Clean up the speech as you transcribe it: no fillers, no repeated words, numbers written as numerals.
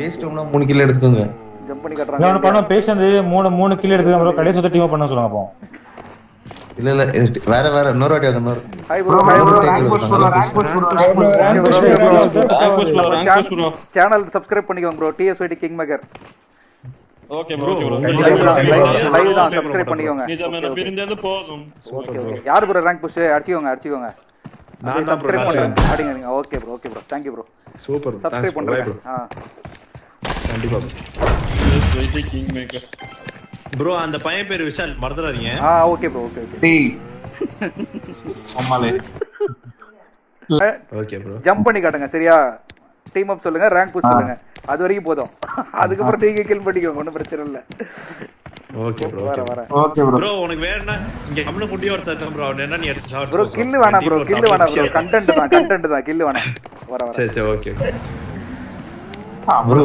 பேஸ்டோம்னா 3 kill எடுத்துக்கோங்க. Jump பண்ணி கட்டறாங்க. நான் பண்ண பேஷண்ட் 3 கில் எடுத்துக்க ப்ரோ. கடைசி சுத்த டீம் பண்ண சொல்லுங்க அப்போ. இல்ல வேற இன்னொரு வாட்டி வாங்க இன்னொரு. Hi bro rank push bro. Channel subscribe பண்ணிக்கோங்க bro. TSYD king maker. Okay bro. Live தான் சப்ஸ்கிரைப் பண்ணிக்கோங்க. நிஜமான பிரிந்தது போதும். ஓகே. யார் ப்ரோ ரேங்க் புஷ் அடிச்சுக்கோங்க. நான் சப்ஸ்கிரைப் பண்ணுங்க. அடிங்க. Okay bro. Thank you bro. Super. Subscribe பண்றேன். கண்டிப்பா. TSYD king maker. ப்ரோ அந்த பையன் பேர் விஷால் மறந்துடாதீங்க. Okay bro. டேய். அம்மாலே. Okay bro. ஜம்ப் பண்ணி காட்டுங்க சரியா? டீம் அப் சொல்லுங்க, ரேங்க் புஷ் சொல்லுங்க. அது வரைக்கும் போதும். அதுக்கு அப்புறம் நீங்க கில் பண்ணிக்கோங்க. ஒண்ணும் பிரச்சனை இல்ல. Okay bro. Okay bro. Bro உனக்கு வேறனா இங்க கம்ல குட்டி ஒருத்தர் இருக்கான் ப்ரோ. அவன் என்ன நீ எடுத்து ஷாட் ப்ரோ கில் வேணாம் ப்ரோ. கண்டென்ட் தான். கில் வேணாம். சரி ஓகே. ப்ரோ